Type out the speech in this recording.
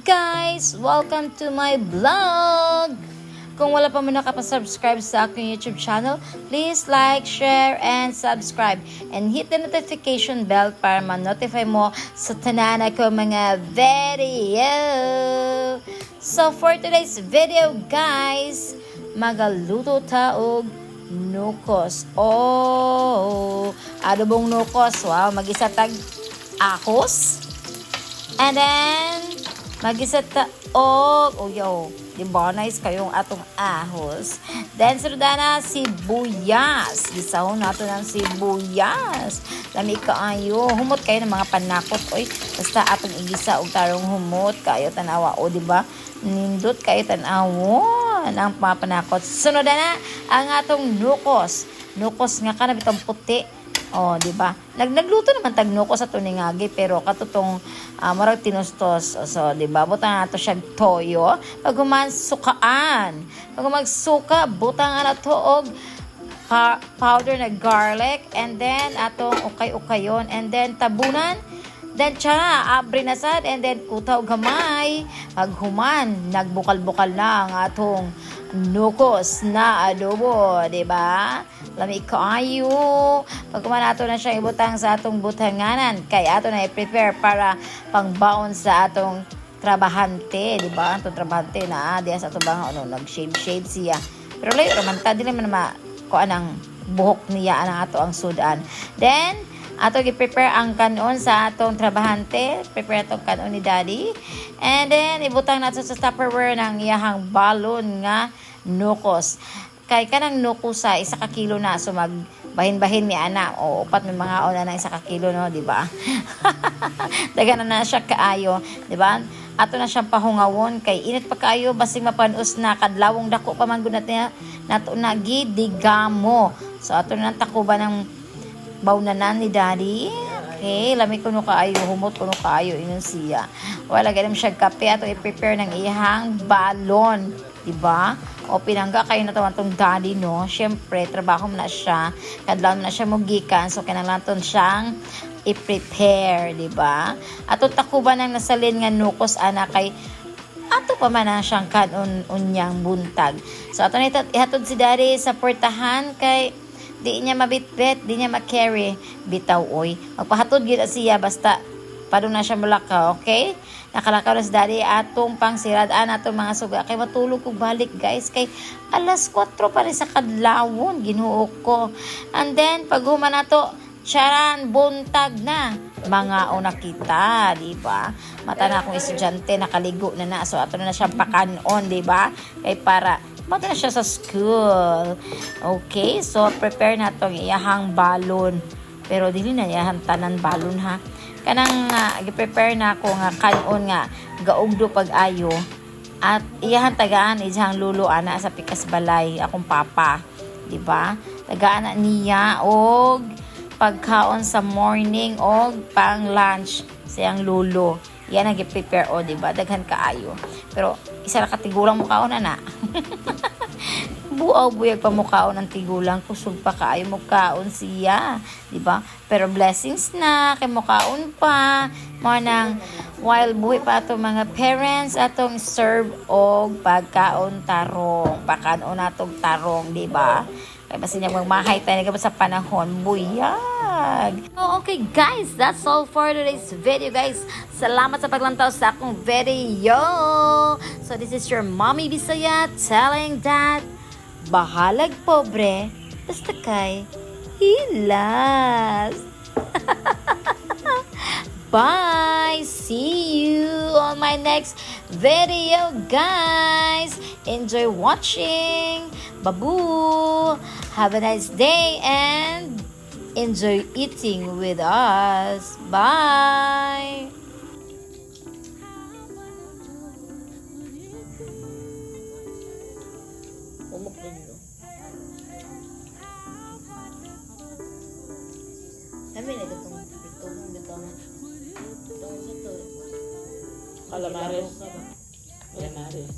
guys! Welcome to my vlog! Kung wala pa mo nakapasubscribe sa aking YouTube channel, please like, share, and subscribe. And hit the notification bell para ma-notify mo sa tanan ko mga video. So for today's video guys, magaluto taog nukos. Oh, adobong nukos. Wow, mag-isa tag akos. And then, mag-isa taog. Oh, yo. Diba? Nice kayong atong ahos. Then, sunod na sibuyas. Gisahon nato ng sibuyas. Lami kaayo. Humot kayo ng mga panakot. Oy, basta atong igisa og tarong humot. Kayo tanawa. O, diba? Nindot kayo tanawon ang mga panakot. Sunod na ang atong nukos. Nukos nga ka na bitang puti. Oh, di ba? Nagluto naman tag nukos sa tuningagi pero katutong murag tinustos. So, di ba? Butang nato siya toyo. Pag sukaan. Pag magsuka, butang na to og powder na garlic and then atong ukay-ukayon and then tabunan. Then siya, abri na sad and then kutaw gamay. Paghuman, nagbukal-bukal na ang atong nukos na adobo, di ba? Lami kaayo. Pagkuman ato na siya ibutang sa atong butanganan, kay ato na i-prepare para pangbaon sa atong trabahante, di ba? Atong trabahante na diya sa atong bang nag-shave siya. Pero layo raman ta dili man kuan ang buhok niya ang ato ang sudan. Then ato gi-prepare ang kanon sa atong trabahante. Prepare atong kanon ni Daddy. And then, ibutang nato sa Tupperware ng iyahang balon nga nukos. Kay kanang nukos sa 1 kilo na. So, magbahin-bahin mi ana. O, upat may mga ona ng 1 kilo, no? Diba? Dagan na siya kaayo. Diba? Ato na siyang pahungawon. Kay init pa kaayo. Basing mapanus na. Kadlawong dako pa man gunat niya. Nato na gidigamo. So, ato na takuba ng baunanan ni Daddy. Okay, lami kuno kaayo, humot kuno kaayo ingon siya. Wala ganim siya kape ato i-prepare ng ihang balon, di ba? O pinangga kayo na tong Daddy, no? Syempre, trabaho mo na siya. Kadlaw na siya mugikan, so kinahanglan siyang i-prepare, di ba? Ato takuban ng nasalin nga nukos ana kay ato pa man na siyang kanon unyang buntag. So ato na ihatod si Daddy sa portahan kay di niya mabitbit, di niya makarry. Bitaw, oy. Magpahatod gila siya, basta padung na siya mulakaw, okay? Nakalakaw na si Daddy atong pangsiradaan atong mga suga. Kay matulog kong balik, guys. Kay alas 4 pa rin sa kadlawon, ginuok ko. And then, pag human na to, charan, buntag na. Mga una kita, di ba? Mata na akong estudyante, nakaligo na. So, ato na siyang pakanon, di ba? Kay para mata na siya sa school. Okay, so prepare na itong iyahang balon. Pero dili na iyahang tanan balon ha. Kanang i-prepare na ako nga kanon nga gaugdo pag-ayo. At iyahang tagaan ijang lulo ana sa pikas balay akong papa. Diba? Tagaan na niya og pagkaon sa morning og pang lunch siyang lulo. Yan ang i-prepare o, diba? Daghan kaayo. Pero, isa na katigulang mukaon na. Buaw-buyag pa mukaon ng tigulang. Kusog pa kaayo mukaon siya. Diba? Pero blessings na. Kay mukaon pa. Mga nang while buhay pa itong mga parents atong serve og pagkaon tarong. Pakaon natong tarong, diba? Kaya basta niya magmahay tayo sa panahon. Buyag! So, okay guys, that's all for today's video guys. Salamat sa paglantaw sa akong video. So, this is your Mommy Bisaya telling that bahalag pobre, basta kay hilas. Bye! See you on my next video, guys! Enjoy watching! Babu! Have a nice day and enjoy eating with us. Bye! Calamares. Calamares.